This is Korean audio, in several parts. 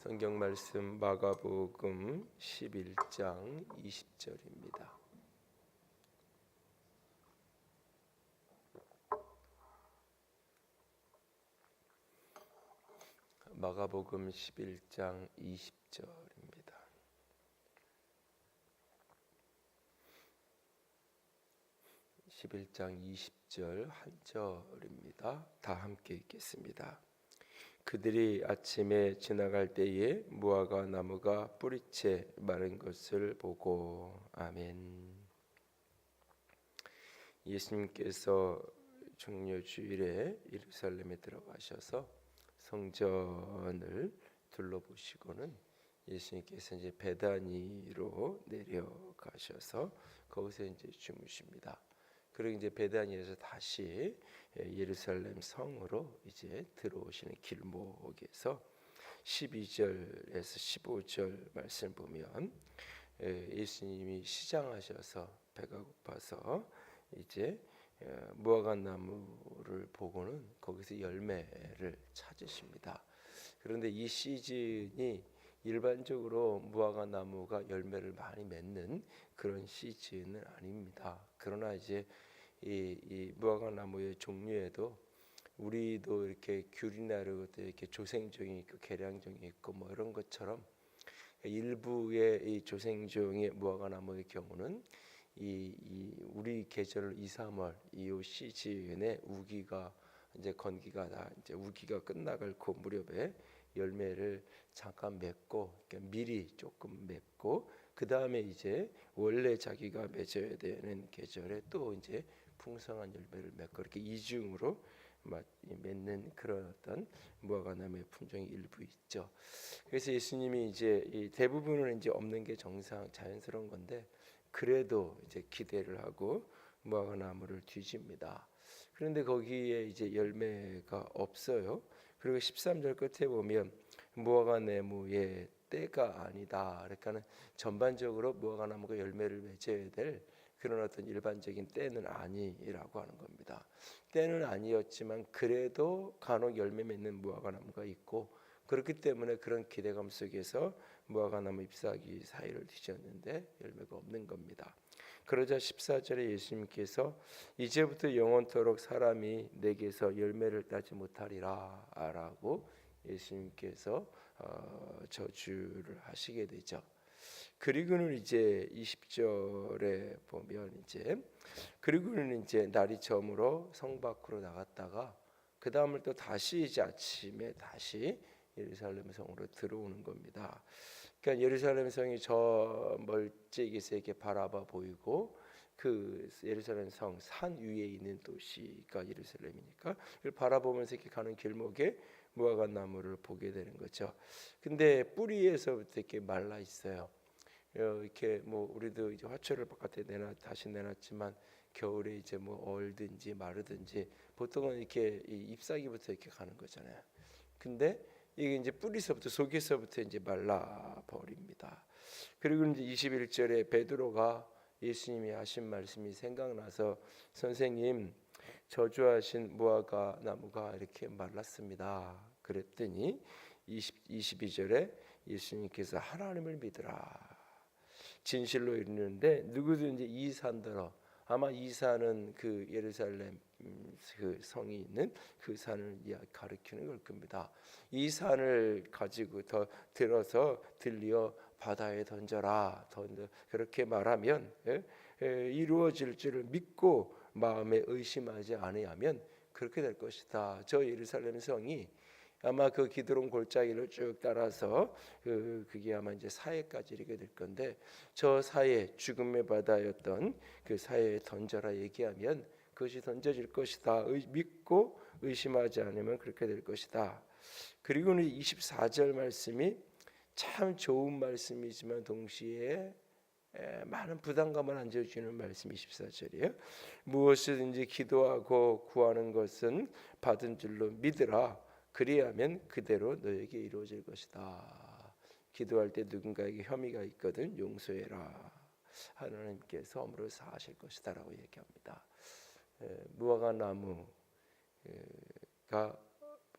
성경 말씀 마가복음 11장 20절입니다. 마가복음 11장 20절입니다. (11장 20절) 한 절입니다. 다 함께 읽겠습니다. 그들이 아침에 지나갈 때에 무화과 나무가 뿌리채 마른 것을 보고. 아멘. 예수님께서 종려주일에 예루살렘에 들어가셔서 성전을 둘러보시고는 예수님께서 이제 베다니로 내려가셔서 거기서 이제 주무십니다. 그리고 이제 베다니에서 다시 예루살렘 성으로 이제 들어오시는 길목에서 12절에서 15절 말씀 보면 예수님이 시장하셔서 배가 고파서 이제 무화과 나무를 보고는 거기서 열매를 찾으십니다. 그런데 이 시즌이 일반적으로 무화과 나무가 열매를 많이 맺는 그런 시즌은 아닙니다. 그러나 이제 이 무화과 나무의 종류에도 우리도 이렇게 귤이나 이렇게 조생종이 있고 계량종이 있고 뭐 이런 것처럼 일부의 이 조생종의 무화과 나무의 경우는 우리 계절 2, 3월 이 시즌에 우기가 이제 건기가 다 이제 우기가 끝나갈 그 무렵에 열매를 잠깐 맺고 그러니까 미리 조금 맺고 그 다음에 이제 원래 자기가 맺어야 되는 계절에 또 이제 풍성한 열매를 맺고 이렇게 이중으로 맺는 그런 어떤 무화과 나무의 품종이 일부 있죠. 그래서 예수님이 이제 이 대부분은 이제 없는 게 정상 자연스러운 건데 그래도 이제 기대를 하고 무화과 나무를 뒤집니다. 그런데 거기에 이제 열매가 없어요. 그리고 13절 끝에 보면 무화과 나무의 때가 아니다. 그러니까는 전반적으로 무화과 나무가 열매를 맺어야 될 그런 어떤 일반적인 때는 아니라고 하는 겁니다. 때는 아니었지만 그래도 간혹 열매 맺는 무화과 나무가 있고 그렇기 때문에 그런 기대감 속에서 무화과 나무 잎사귀 사이를 뒤졌는데 열매가 없는 겁니다. 그러자 14절에 예수님께서 이제부터 영원토록 사람이 내게서 열매를 따지 못하리라 라고 예수님께서 저주를 하시게 되죠. 그리고는 이제 20절에 보면 그리고는 이제 날이 저물어 성 밖으로 나갔다가 그 다음을 또 다시 이제 아침에 다시 예루살렘 성으로 들어오는 겁니다. 그러니까 예루살렘 성이 저 멀찍이서 이렇게 바라봐 보이고 그 예루살렘 성 산 위에 있는 도시가 예루살렘이니까 이걸 바라보면서 이렇게 가는 길목에 무화과 나무를 보게 되는 거죠. 근데 뿌리에서부터 이렇게 말라 있어요. 이렇게 뭐 우리도 이제 화초를 바깥에 다시 내놨지만 겨울에 이제 뭐 얼든지 마르든지 보통은 이렇게 잎사귀부터 이렇게 가는 거잖아요. 근데 이게 이제 뿌리서부터 속에서부터 이제 말라 버립니다. 그리고 이제 21절에 베드로가 예수님이 하신 말씀이 생각나서 선생님 저주하신 무화과 나무가 이렇게 말랐습니다. 그랬더니 22절에 예수님께서 하나님을 믿으라. 진실로 이르는데 누구든지 이 산더러 아마 이 산은 그 예루살렘 그 성이 있는 그 산을 가리키는 걸 겁니다. 이 산을 가지고 더 들어서 들려 바다에 던져라. 그렇게 말하면 이루어질 줄을 믿고 마음에 의심하지 아니하면 그렇게 될 것이다. 저 예루살렘 성이 아마 그 기드론 골짜기를 쭉 따라서 그게 아마 이제 사해까지 이르게 될 건데 저 사해 죽음의 바다였던 그 사해에 던져라 얘기하면 그것이 던져질 것이다. 믿고 의심하지 않으면 그렇게 될 것이다. 그리고는 24절 말씀이 참 좋은 말씀이지만 동시에 많은 부담감을 안겨주는 말씀 24절이에요. 무엇이든지 기도하고 구하는 것은 받은 줄로 믿으라. 그리하면 그대로 너에게 이루어질 것이다. 기도할 때 누군가에게 혐의가 있거든 용서해라. 하나님께서 허물을 사하실 것이다 라고 얘기합니다. 무화과 나무가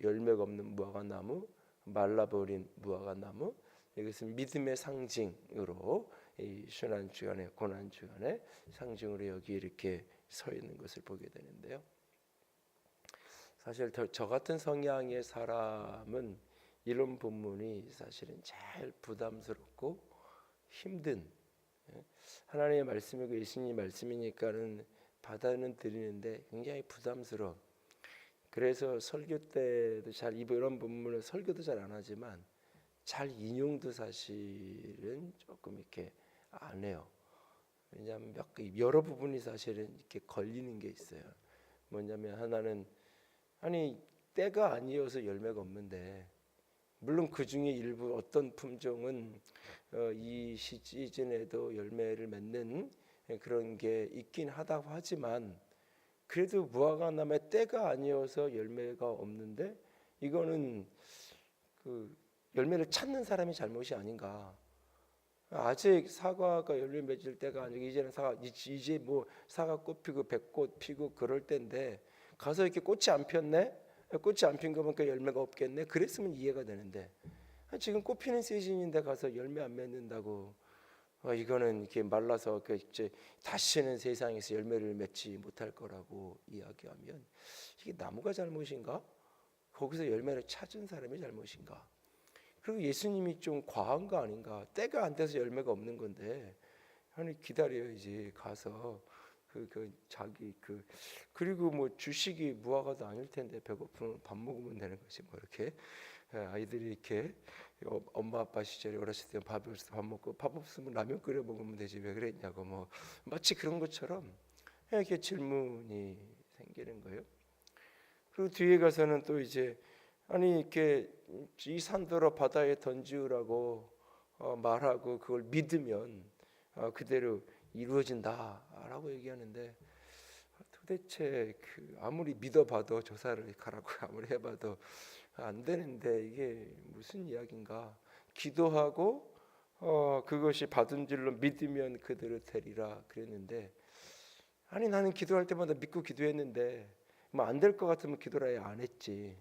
열매가 없는 무화과 나무 말라버린 무화과 나무, 이것은 믿음의 상징으로 이 순환 주간에 고난 주간에 상징으로 여기 이렇게 서 있는 것을 보게 되는데요. 사실 저 같은 성향의 사람은 이런 본문이 사실은 제일 부담스럽고 힘든, 하나님의 말씀이고 예수님 말씀이니까는 받아는 드리는데 굉장히 부담스러워. 그래서 설교 때도 잘 이런 본문을 설교도 잘 안 하지만 잘 인용도 사실은 조금 이렇게 안 해요. 왜냐하면 여러 부분이 사실은 이렇게 걸리는 게 있어요. 뭐냐면 하나는 아니 때가 아니어서 열매가 없는데, 물론 그 중에 일부 어떤 품종은 이 시즌에도 열매를 맺는 그런 게 있긴 하다고 하지만, 그래도 무화과나무의 때가 아니어서 열매가 없는데 이거는 그 열매를 찾는 사람이 잘못이 아닌가. 아직 사과가 열매 맺을 때가 아니고 이제는 이제 뭐 사과꽃 피고 백꽃 피고 그럴 때인데 가서 이렇게 꽃이 안 폈네? 꽃이 안 핀 거 보니까 열매가 없겠네? 그랬으면 이해가 되는데, 지금 꽃 피는 시즌인데 가서 열매 안 맺는다고, 이거는 이렇게 말라서 이제 다시는 세상에서 열매를 맺지 못할 거라고 이야기하면 이게 나무가 잘못인가? 거기서 열매를 찾은 사람이 잘못인가? 그리고 예수님이 좀 과한 거 아닌가? 때가 안 돼서 열매가 없는 건데 아니 기다려야지 가서 그리고 뭐 주식이 무화과도 아닐 텐데 배고프면 밥 먹으면 되는 거지 뭐. 이렇게 아이들이 이렇게 엄마 아빠 시절에 어렸을 때 밥 먹고 밥 없으면 라면 끓여 먹으면 되지 왜 그랬냐고, 뭐 마치 그런 것처럼 이렇게 질문이 생기는 거예요. 그리고 뒤에 가서는 또 이제 아니 이렇게 이 산더러 바다에 던지우라고 말하고 그걸 믿으면 그대로 이루어진다라고 얘기하는데, 도대체 아무리 믿어봐도 조사를 가라고 아무리 해봐도 안 되는데 이게 무슨 이야기인가? 기도하고 그것이 받은 줄로 믿으면 그대로 되리라 그랬는데, 아니 나는 기도할 때마다 믿고 기도했는데 뭐 안 될 것 같으면 기도를 아예 안 했지.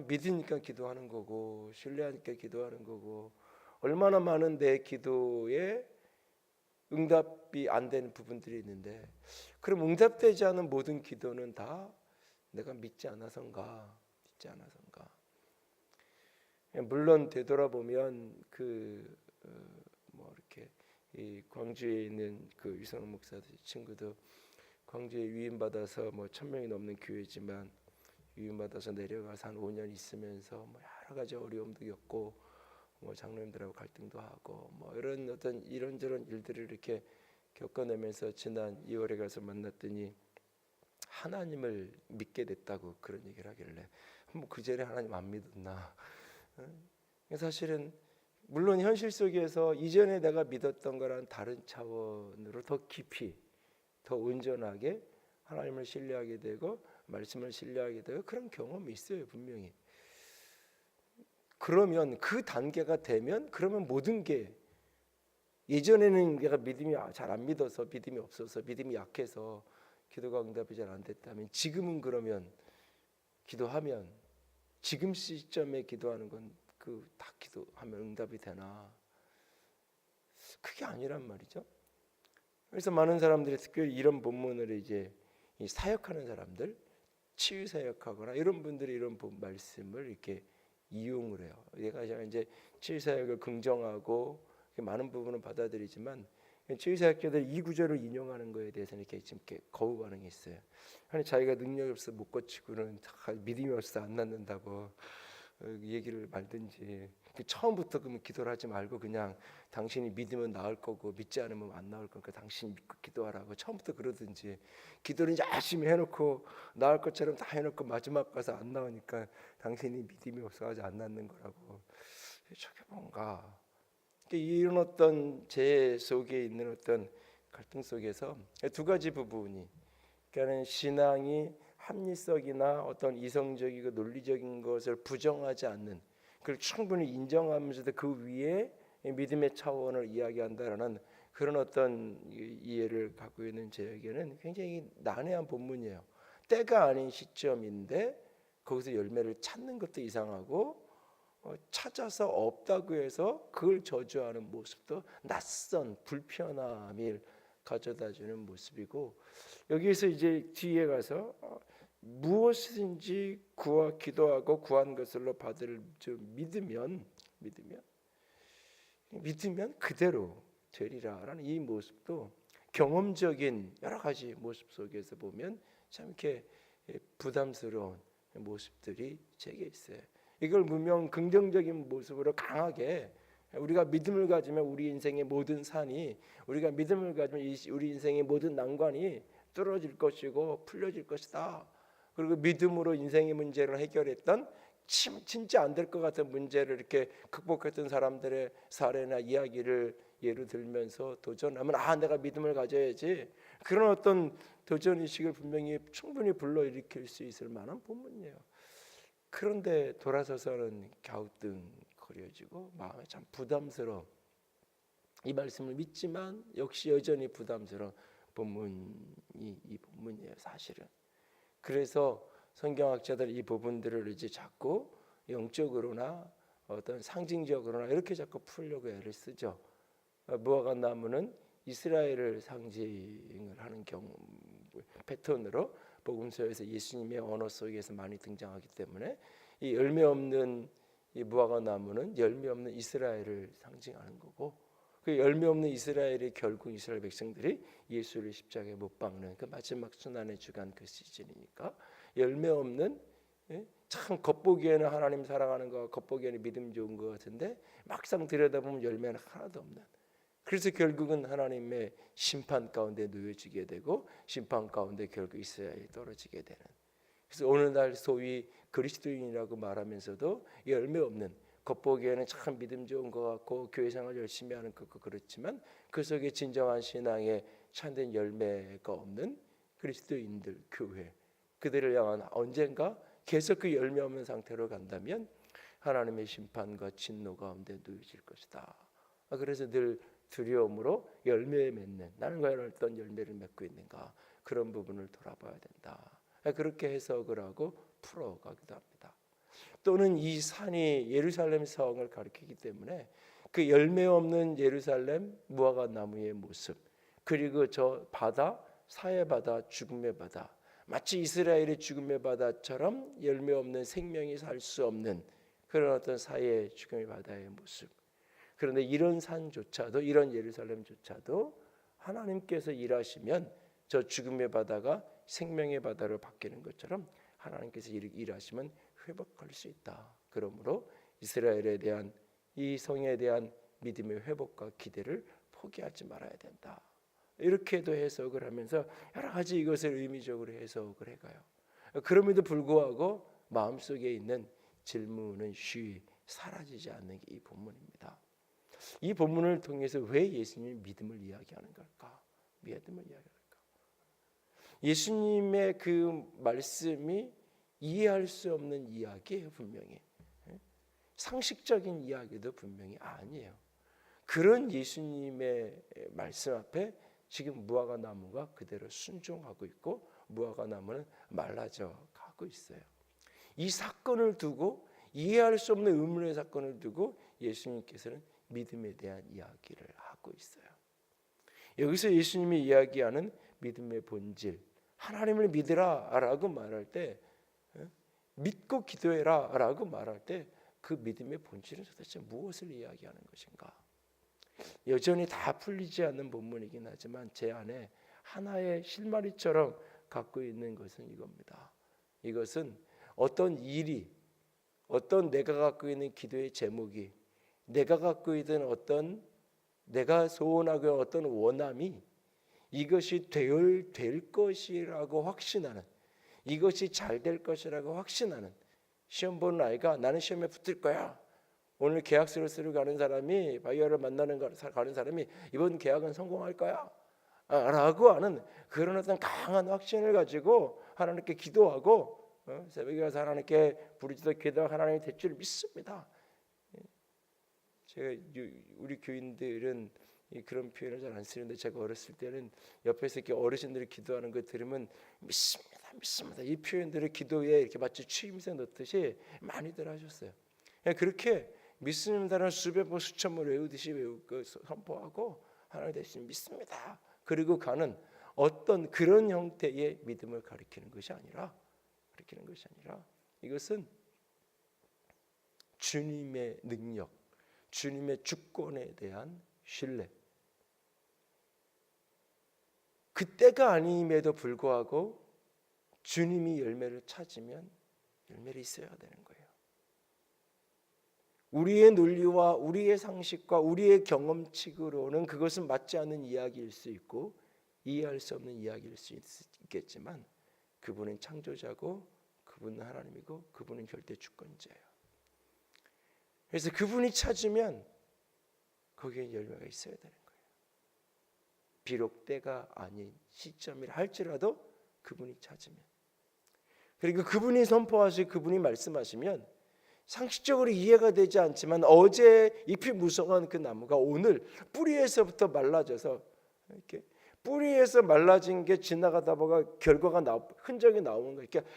믿으니까 기도하는 거고 신뢰하니까 기도하는 거고, 얼마나 많은 내 기도에 응답이 안 되는 부분들이 있는데, 그럼 응답되지 않은 모든 기도는 다 내가 믿지 않아서인가? 물론 되돌아보면 뭐 이렇게 이 광주에 있는 그 유성호 목사 친구도 광주에 유인받아서 뭐 1,000명이 넘는 교회지만 유인받아서 내려가서 한 5년 있으면서 뭐 여러 가지 어려움도 겪고 뭐 장로님들하고 갈등도 하고 뭐 이런 어떤 이런저런 일들을 이렇게 겪어내면서 지난 2월에 가서 만났더니 하나님을 믿게 됐다고 그런 얘기를 하길래, 뭐 그 전에 하나님 안 믿었나? 사실은 물론 현실 속에서 이전에 내가 믿었던 거랑 다른 차원으로 더 깊이 더 온전하게 하나님을 신뢰하게 되고 말씀을 신뢰하게 되고 그런 경험이 있어요 분명히. 그러면 그 단계가 되면 그러면 모든 게, 예전에는 내가 믿음이 잘 안 믿어서 믿음이 없어서 믿음이 약해서 기도가 응답이 잘 안 됐다면 지금은 그러면 기도하면 지금 시점에 기도하는 건 다 기도하면 응답이 되나? 그게 아니란 말이죠. 그래서 많은 사람들이 특별히 이런 본문을 이제 이 사역하는 사람들, 치유 사역하거나 이런 분들이 이런 말씀을 이렇게 이용을 해요. 얘가 이제 치유 사역을 긍정하고 많은 부분은 받아들이지만 치유 사역자들 이 구절을 인용하는 거에 대해서는 이렇게 거부 반응이 있어요. 아니 자기가 능력이 없어 못 고치고는 믿음이 없어 안 낫는다고 얘기를 말든지, 처음부터 그러면 기도를 하지 말고 그냥 당신이 믿으면 나을 거고 믿지 않으면 안 나을 거니까 당신 믿고 기도하라고 처음부터 그러든지, 기도를 열심히 해놓고 나을 것처럼 다 해놓고 마지막 가서 안 나오니까 당신이 믿음이 없어가지고 안 낫는 거라고. 저게 뭔가 이런 어떤 제 속에 있는 어떤 갈등 속에서 두 가지 부분이, 그러니까 신앙이 합리성이나 어떤 이성적이고 논리적인 것을 부정하지 않는, 그걸 충분히 인정하면서도 그 위에 믿음의 차원을 이야기한다라는 그런 어떤 이해를 갖고 있는 저에게는 굉장히 난해한 본문이에요. 때가 아닌 시점인데 거기서 열매를 찾는 것도 이상하고 찾아서 없다고 해서 그걸 저주하는 모습도 낯선 불편함을 가져다주는 모습이고, 여기에서 이제 뒤에 가서 무엇이든지 기도하고 구한 것으로 받을 줄 믿으면 그대로 되리라라는 이 모습도 경험적인 여러 가지 모습 속에서 보면 참 이렇게 부담스러운 모습들이 제게 있어요. 이걸 분명 긍정적인 모습으로 강하게 우리가 믿음을 가지면 우리 인생의 모든 산이, 우리가 믿음을 가지면 우리 인생의 모든 난관이 뚫어질 것이고 풀려질 것이다. 그리고 믿음으로 인생의 문제를 해결했던 진짜 안 될 것 같은 문제를 이렇게 극복했던 사람들의 사례나 이야기를 예로 들면서 도전하면 내가 믿음을 가져야지, 그런 어떤 도전의식을 분명히 충분히 불러일으킬 수 있을 만한 본문이에요. 그런데 돌아서서는 갸우뚱거려지고 마음에 참 부담스러워. 이 말씀을 믿지만 역시 여전히 부담스러운 본문이 이 본문이에요, 사실은. 그래서 성경학자들 이 부분들을 이제 자꾸 영적으로나 어떤 상징적으로나 이렇게 자꾸 풀려고 애를 쓰죠. 무화과 나무는 이스라엘을 상징을 하는 패턴으로 복음서에서 예수님의 언어 속에서 많이 등장하기 때문에 이 열매 없는 이 무화과 나무는 열매 없는 이스라엘을 상징하는 거고, 그 열매 없는 이스라엘이 결국 이스라엘 백성들이 예수를 십자가에 못 박는 그 마지막 순환의 주간 그 시즌이니까 열매 없는, 참 겉보기에는 하나님 사랑하는 거, 겉보기에는 믿음 좋은 거 같은데 막상 들여다보면 열매는 하나도 없는, 그래서 결국은 하나님의 심판 가운데 놓여지게 되고 심판 가운데 결국 이스라엘이 떨어지게 되는. 그래서 오늘날 소위 그리스도인이라고 말하면서도 열매 없는, 겉보기에는 참 믿음 좋은 것 같고 교회 생활 열심히 하는 것 같고 그렇지만 그 속에 진정한 신앙의 참된 열매가 없는 그리스도인들, 교회, 그들을 향한 언젠가 계속 그 열매 없는 상태로 간다면 하나님의 심판과 진노 가운데 놓여질 것이다. 그래서 늘 두려움으로 열매 맺는, 나는 과연 어떤 열매를 맺고 있는가, 그런 부분을 돌아봐야 된다. 그렇게 해석을 하고 풀어가기도 합니다. 또는 이 산이 예루살렘 성을 가리키기 때문에 그 열매 없는 예루살렘 무화과 나무의 모습, 그리고 저 바다, 사해 바다, 죽음의 바다, 마치 이스라엘의 죽음의 바다처럼 열매 없는 생명이 살 수 없는 그런 어떤 사해 죽음의 바다의 모습. 그런데 이런 산조차도, 이런 예루살렘조차도 하나님께서 일하시면 저 죽음의 바다가 생명의 바다로 바뀌는 것처럼 하나님께서 일하시면 회복할 수 있다. 그러므로 이스라엘에 대한, 이 성에 대한 믿음의 회복과 기대를 포기하지 말아야 된다. 이렇게도 해석을 하면서 여러 가지 이것을 의미적으로 해석을 해가요. 그럼에도 불구하고 마음속에 있는 질문은 쉬 사라지지 않는 게 이 본문입니다. 이 본문을 통해서 왜 예수님이 믿음을 이야기하는 걸까? 믿음을 이야기할까? 예수님의 그 말씀이 이해할 수 없는 이야기예요, 분명히. 상식적인 이야기도 분명히 아니에요. 그런 예수님의 말씀 앞에 지금 무화과 나무가 그대로 순종하고 있고 무화과 나무는 말라져 가고 있어요. 이 사건을 두고, 이해할 수 없는 의문의 사건을 두고 예수님께서는 믿음에 대한 이야기를 하고 있어요. 여기서 예수님이 이야기하는 믿음의 본질, 하나님을 믿으라라고 말할 때, 믿고 기도해라라고 말할 때 그 믿음의 본질은 도대체 무엇을 이야기하는 것인가? 여전히 다 풀리지 않는 본문이긴 하지만 제 안에 하나의 실마리처럼 갖고 있는 것은 이겁니다. 이것은 어떤 일이, 어떤 내가 갖고 있는 기도의 제목이, 내가 갖고 있는 어떤 내가 소원하고 어떤 원함이 이것이 될 것이라고 확신하는, 이것이 잘 될 것이라고 확신하는, 시험 보는 아이가 나는 시험에 붙을 거야, 오늘 계약서를 쓰러 가는 사람이, 바이어를 가는 사람이 이번 계약은 성공할 거야 라고 하는 그런 어떤 강한 확신을 가지고 하나님께 기도하고 새벽에 가서 하나님께 부르짖어 기도하고 하나님의 대출을 믿습니다. 제가 우리 교인들은 그런 표현을 잘 안 쓰는데, 제가 어렸을 때는 옆에서 이렇게 어르신들이 기도하는 거 들으면 믿습니다. 이 표현들을 기도에 이렇게 마치 추임새 넣듯이 많이들 하셨어요. 그렇게 믿습니다라는 수백 번 수천 번 외우듯이 외우고 선포하고 하나님 대신 믿습니다. 그리고 가는 어떤 그런 형태의 믿음을 가리키는 것이 아니라 이것은 주님의 능력, 주님의 주권에 대한 신뢰. 그때가 아님에도 불구하고 주님이 열매를 찾으면 열매를 있어야 되는 거예요. 우리의 논리와 우리의 상식과 우리의 경험칙으로는 그것은 맞지 않는 이야기일 수 있고 이해할 수 없는 이야기일 수 있겠지만 그분은 창조자고 그분은 하나님이고 그분은 절대 주권자예요. 그래서 그분이 찾으면 거기에 열매가 있어야 되는 거예요. 비록 때가 아닌 시점이라 할지라도 그분이 찾으면, 그리고 그분이 선포하시고 그분이 말씀하시면 상식적으로 이해가 되지 않지만 어제 잎이 무성한 그 나무가 오늘 뿌리에서부터 말라져서 이렇게 뿌리에서 말라진 게 지나가다 보가 결과가 흔적이 나오는 거예요. 그러니까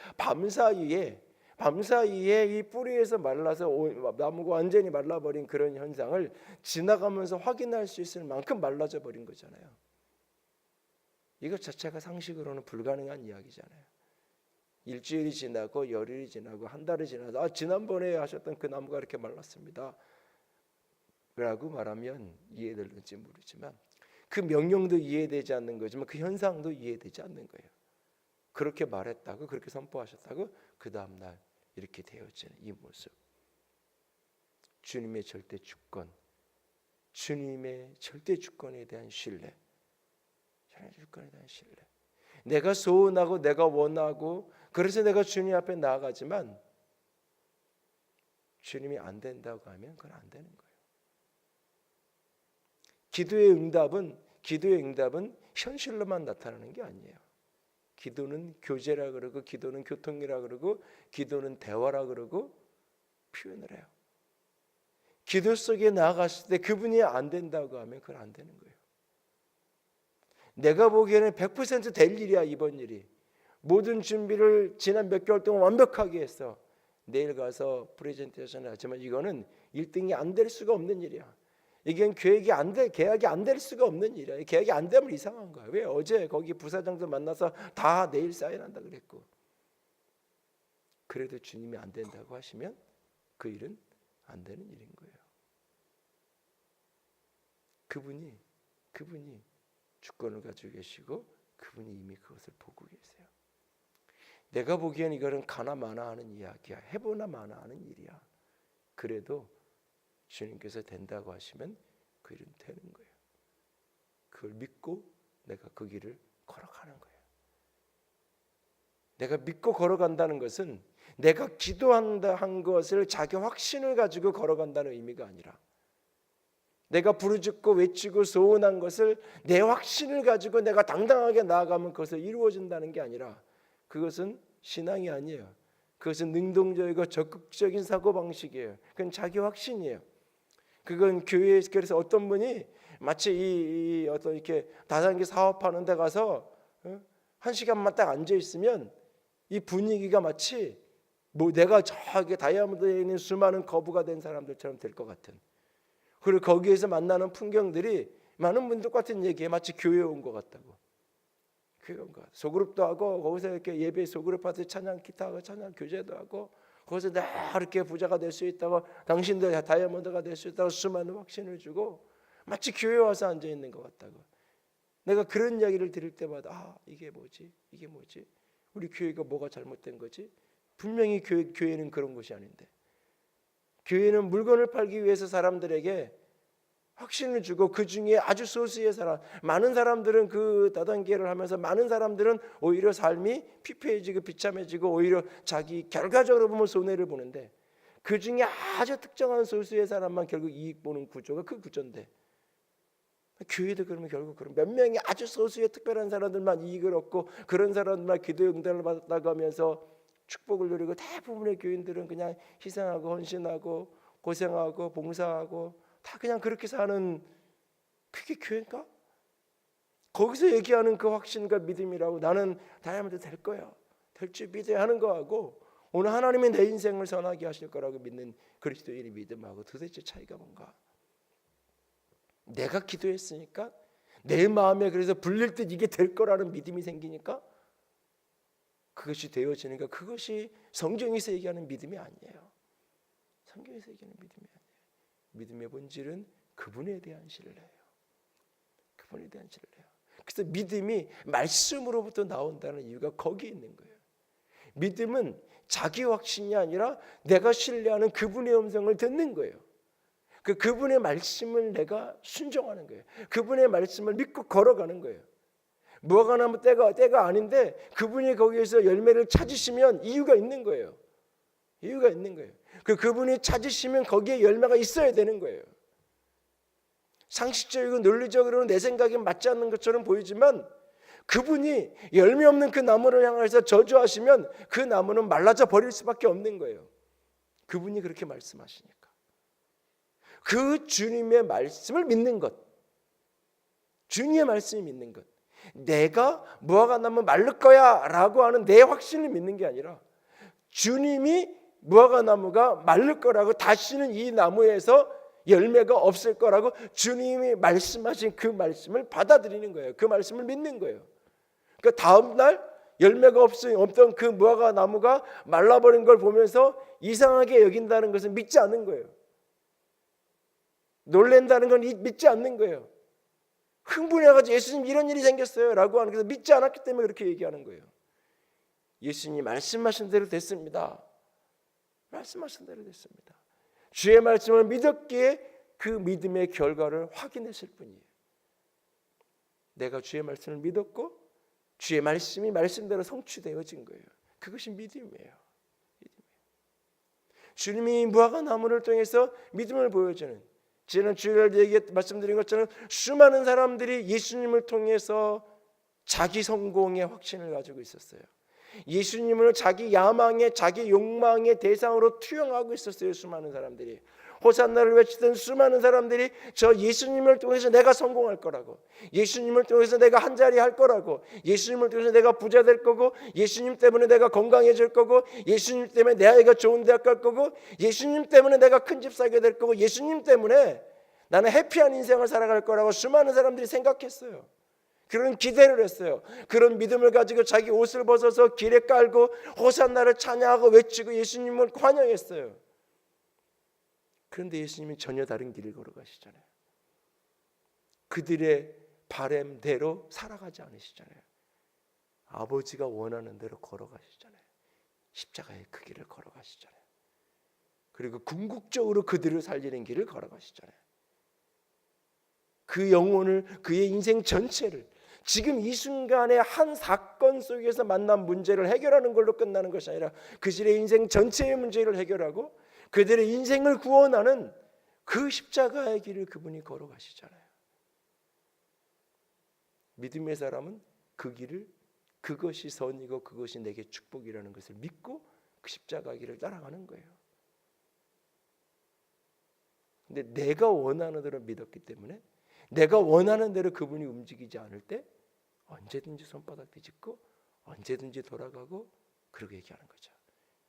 밤사이에 이 뿌리에서 말라서 나무가 완전히 말라버린 그런 현상을 지나가면서 확인할 수 있을 만큼 말라져 버린 거잖아요. 이것 자체가 상식으로는 불가능한 이야기잖아요. 일주일이 지나고 열흘이 지나고 한 달이 지나서 지난번에 하셨던 그 나무가 이렇게 말랐습니다 라고 말하면 이해될지 모르지만 그 명령도 이해되지 않는 거지만 그 현상도 이해되지 않는 거예요. 그렇게 말했다고, 그렇게 선포하셨다고 그 다음날 이렇게 되어지는 이 모습, 주님의 절대 주권, 주님의 절대 주권에 대한 신뢰, 주권에 대한 신뢰. 내가 소원하고 내가 원하고 그래서 내가 주님 앞에 나아가지만 주님이 안 된다고 하면 그건 안 되는 거예요. 기도의 응답은 현실로만 나타나는 게 아니에요. 기도는 교제라 그러고 기도는 교통이라 그러고 기도는 대화라 그러고 표현을 해요. 기도 속에 나아갔을 때 그분이 안 된다고 하면 그건 안 되는 거예요. 내가 보기에는 100% 될 일이야. 이번 일이 모든 준비를 지난 몇 개월 동안 완벽하게 했어. 내일 가서 프레젠테이션을 하지만 이거는 1등이 안 될 수가 없는 일이야. 이게 계약이 안 될 수가 없는 일이야. 계약이 안 되면 이상한 거야. 왜? 어제 거기 부사장도 만나서 다 내일 사인한다 그랬고. 그래도 주님이 안 된다고 하시면 그 일은 안 되는 일인 거예요. 그분이 주권을 가지고 계시고 그분이 이미 그것을 보고 계세요. 내가 보기엔 이거는 가나 마나 하는 이야기야. 해보나 마나 하는 일이야. 그래도 주님께서 된다고 하시면 그 일은 되는 거예요. 그걸 믿고 내가 그 길을 걸어가는 거예요. 내가 믿고 걸어간다는 것은 내가 기도한다 한 것을 자기 확신을 가지고 걸어간다는 의미가 아니라 내가 부르짖고 외치고 소원한 것을 내 확신을 가지고 내가 당당하게 나아가면 그것을 이루어진다는 게 아니라 그것은 신앙이 아니에요. 그것은 능동적이고 적극적인 사고방식이에요. 그건 자기 확신이에요. 그건 교회에서 그래서 어떤 분이 마치 이 어떤 이렇게 다단계 사업하는 데 가서 한 시간만 딱 앉아 있으면 이 분위기가 마치 뭐 내가 저기 다이아몬드에 있는 수많은 거부가 된 사람들처럼 될 것 같은. 그리고 거기에서 만나는 풍경들이 많은 분들 똑같은 얘기에 마치 교회에 온 것 같다고. 교회 온 것 같아. 소그룹도 하고 거기서 이렇게 예배 소그룹 파트 찬양 기타하고 찬양 교제도 하고 거기서 나 이렇게 부자가 될 수 있다고 당신도 다이아몬드가 될 수 있다고 수많은 확신을 주고 마치 교회에 와서 앉아 있는 것 같다고. 내가 그런 이야기를 들을 때마다 이게 뭐지? 우리 교회가 뭐가 잘못된 거지? 분명히 교회는 그런 것이 아닌데 교회는 물건을 팔기 위해서 사람들에게 확신을 주고 그 중에 아주 소수의 사람, 많은 사람들은 그 다단계를 하면서 많은 사람들은 오히려 삶이 피폐해지고 비참해지고 오히려 자기 결과적으로 보면 손해를 보는데 그 중에 아주 특정한 소수의 사람만 결국 이익 보는 구조가 그 구조인데 교회도 그러면 결국 그런 몇 명의 아주 소수의 특별한 사람들만 이익을 얻고 그런 사람들만 기도의 응답을 받았다고 하면서 축복을 누리고 대부분의 교인들은 그냥 희생하고 헌신하고 고생하고 봉사하고 다 그냥 그렇게 사는 그게 교회인가? 거기서 얘기하는 그 확신과 믿음이라고 나는 다이아몬드 될 거야. 될 줄 믿어야 하는 거하고 오늘 하나님이 내 인생을 선하게 하실 거라고 믿는 그리스도인의 믿음하고 도대체 차이가 뭔가? 내가 기도했으니까 내 마음에 그래서 불릴 듯 이게 될 거라는 믿음이 생기니까 그것이 되어지니까 그것이 성경에서 얘기하는 믿음이 아니에요. 성경에서 얘기하는 믿음이 아니에요. 믿음의 본질은 그분에 대한 신뢰예요. 그분에 대한 신뢰예요. 그래서 믿음이 말씀으로부터 나온다는 이유가 거기에 있는 거예요. 믿음은 자기 확신이 아니라 내가 신뢰하는 그분의 음성을 듣는 거예요. 그분의 말씀을 내가 순종하는 거예요. 그분의 말씀을 믿고 걸어가는 거예요. 무화과나무 때가 아닌데 그분이 거기에서 열매를 찾으시면 이유가 있는 거예요. 이유가 있는 거예요. 그분이 찾으시면 거기에 열매가 있어야 되는 거예요. 상식적이고 논리적으로는 내 생각에 맞지 않는 것처럼 보이지만 그분이 열매 없는 그 나무를 향해서 저주하시면 그 나무는 말라져 버릴 수밖에 없는 거예요. 그분이 그렇게 말씀하시니까. 그 주님의 말씀을 믿는 것, 주님의 말씀을 믿는 것, 내가 무화과나무 말릴 거야 라고 하는 내 확신을 믿는 게 아니라 주님이 무화과나무가 말릴 거라고 다시는 이 나무에서 열매가 없을 거라고 주님이 말씀하신 그 말씀을 받아들이는 거예요. 그 말씀을 믿는 거예요. 그러니까 다음 날 열매가 없던 그 무화과나무가 말라버린 걸 보면서 이상하게 여긴다는 것은 믿지 않는 거예요. 놀랜다는 건 믿지 않는 거예요. 흥분해가지고 예수님 이런 일이 생겼어요 라고 하는, 그래서 믿지 않았기 때문에 그렇게 얘기하는 거예요. 예수님이 말씀하신 대로 됐습니다. 말씀하신 대로 됐습니다. 주의 말씀을 믿었기에 그 믿음의 결과를 확인했을 뿐이에요. 내가 주의 말씀을 믿었고 주의 말씀이 말씀대로 성취되어진 거예요. 그것이 믿음이에요. 주님이 무화과나무를 통해서 믿음을 보여주는, 지난 주일에 말씀드린 것처럼 수많은 사람들이 예수님을 통해서 자기 성공의 확신을 가지고 있었어요. 예수님을 자기 야망의, 자기 욕망의 대상으로 투영하고 있었어요. 수많은 사람들이 호산나를 외치던 수많은 사람들이 저 예수님을 통해서 내가 성공할 거라고, 예수님을 통해서 내가 한자리 할 거라고, 예수님을 통해서 내가 부자 될 거고, 예수님 때문에 내가 건강해질 거고, 예수님 때문에 내 아이가 좋은 대학 갈 거고, 예수님 때문에 내가 큰 집 사게 될 거고, 예수님 때문에 나는 해피한 인생을 살아갈 거라고 수많은 사람들이 생각했어요. 그런 기대를 했어요. 그런 믿음을 가지고 자기 옷을 벗어서 길에 깔고 호산나를 찬양하고 외치고 예수님을 환영했어요. 그런데 예수님은 전혀 다른 길을 걸어가시잖아요. 그들의 바램대로 살아가지 않으시잖아요. 아버지가 원하는 대로 걸어가시잖아요. 십자가의 그 길을 걸어가시잖아요. 그리고 궁극적으로 그들을 살리는 길을 걸어가시잖아요. 그 영혼을, 그의 인생 전체를 지금 이 순간의 한 사건 속에서 만난 문제를 해결하는 걸로 끝나는 것이 아니라 그들의 인생 전체의 문제를 해결하고 그들의 인생을 구원하는 그 십자가의 길을 그분이 걸어가시잖아요. 믿음의 사람은 그 길을, 그것이 선이고 그것이 내게 축복이라는 것을 믿고 그 십자가의 길을 따라가는 거예요. 근데 내가 원하는 대로 믿었기 때문에, 내가 원하는 대로 그분이 움직이지 않을 때 언제든지 손바닥 뒤집고 언제든지 돌아가고 그렇게 얘기하는 거죠.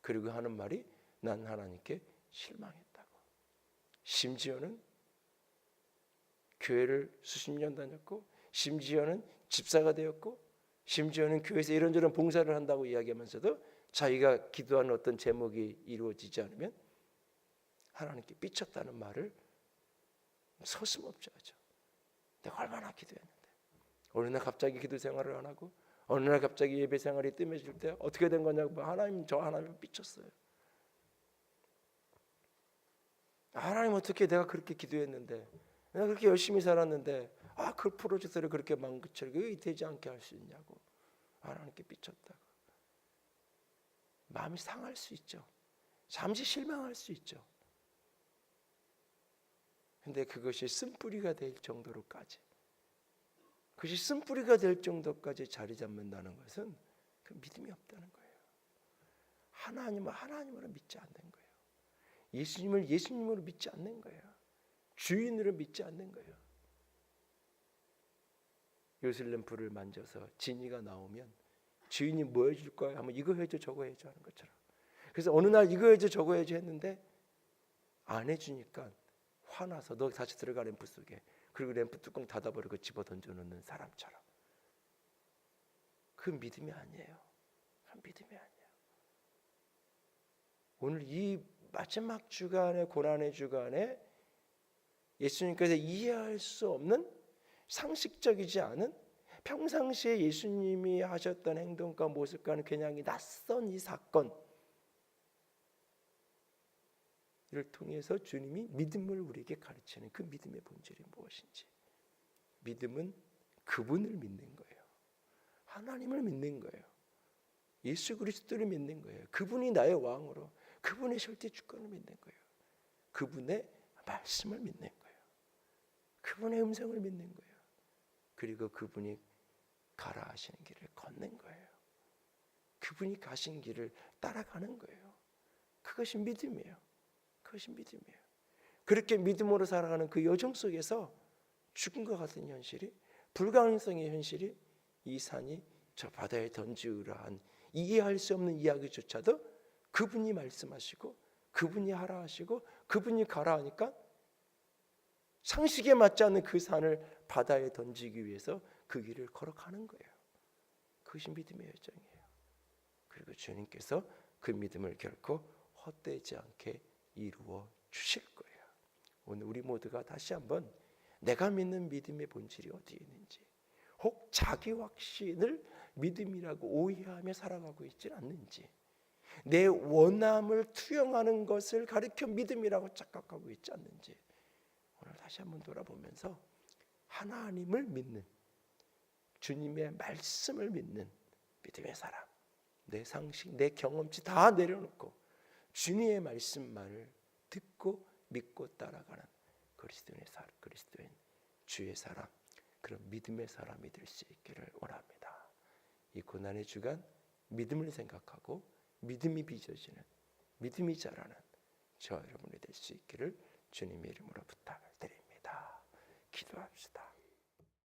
그리고 하는 말이 난 하나님께 실망했다고. 심지어는 교회를 수십 년 다녔고, 심지어는 집사가 되었고, 심지어는 교회에서 이런저런 봉사를 한다고 이야기하면서도 자기가 기도하는 어떤 제목이 이루어지지 않으면 하나님께 삐쳤다는 말을 서슴없이 하죠. 내가 얼마나 기도했는데, 어느 날 갑자기 기도 생활을 안 하고 어느 날 갑자기 예배 생활이 뜸해질 때 어떻게 된 거냐고, 하나님, 저 하나님 삐쳤어요. 하나님, 어떻게 내가 그렇게 기도했는데, 내가 그렇게 열심히 살았는데 그 프로젝트를 그렇게 망치게 되지 않게 할 수 있냐고 하나님께 삐쳤다고. 마음이 상할 수 있죠. 잠시 실망할 수 있죠. 근데 그것이 쓴뿌리가 될 정도로까지, 그것이 쓴뿌리가 될 정도까지 자리 잡는다는 것은 그 믿음이 없다는 거예요. 하나님을 하나님으로 믿지 않는 거예요. 예수님을 예수님으로 믿지 않는 거예요. 주인으로 믿지 않는 거예요. 요술램 불을 만져서 진이가 나오면 주인이 뭐 해줄 거야 하면 이거 해줘 저거 해줘 하는 것처럼, 그래서 어느 날 이거 해야지 저거 해야지 했는데 안 해주니까 화나서 너 다시 들어가 램프 속에. 그리고 램프 뚜껑 닫아버리고 집어 던져놓는 사람처럼. 그 믿음이 아니에요. 그 믿음이 아니에요. 오늘 이 마지막 주간의 고난의 주간에 예수님께서 이해할 수 없는 상식적이지 않은 평상시에 예수님이 하셨던 행동과 모습과는 그냥 낯선 이 사건 이를 통해서 주님이 믿음을 우리에게 가르치는 그 믿음의 본질이 무엇인지. 믿음은 그분을 믿는 거예요. 하나님을 믿는 거예요. 예수 그리스도를 믿는 거예요. 그분이 나의 왕으로, 그분의 절대 주권을 믿는 거예요. 그분의 말씀을 믿는 거예요. 그분의 음성을 믿는 거예요. 그리고 그분이 가라 하시는 길을 걷는 거예요. 그분이 가신 길을 따라가는 거예요. 그것이 믿음이에요. 그것이 믿음이에요. 그렇게 믿음으로 살아가는 그 여정 속에서 죽음과 같은 현실이, 불가능성의 현실이, 이 산이 저 바다에 던지우라 한 이해할 수 없는 이야기조차도 그분이 말씀하시고 그분이 하라 하시고 그분이 가라 하니까 상식에 맞지 않는 그 산을 바다에 던지기 위해서 그 길을 걸어가는 거예요. 그것이 믿음의 여정이에요. 그리고 주님께서 그 믿음을 결코 헛되지 않게 이루어 주실 거예요. 오늘 우리 모두가 다시 한번 내가 믿는 믿음의 본질이 어디에 있는지, 혹 자기 확신을 믿음이라고 오해하며 살아가고 있지 않는지, 내 원함을 투영하는 것을 가리켜 믿음이라고 착각하고 있지 않는지 오늘 다시 한번 돌아보면서 하나님을 믿는, 주님의 말씀을 믿는 믿음의 사람, 내 상식, 내 경험치 다 내려놓고 주님의 말씀만을 듣고 믿고 따라가는 그리스도인 주의 사람, 그런 믿음의 사람이 될 수 있기를 원합니다. 이 고난의 주간 믿음을 생각하고 믿음이 빚어지는, 믿음이 자라는 저와 여러분이 될 수 있기를 주님의 이름으로 부탁을 드립니다. 기도합시다.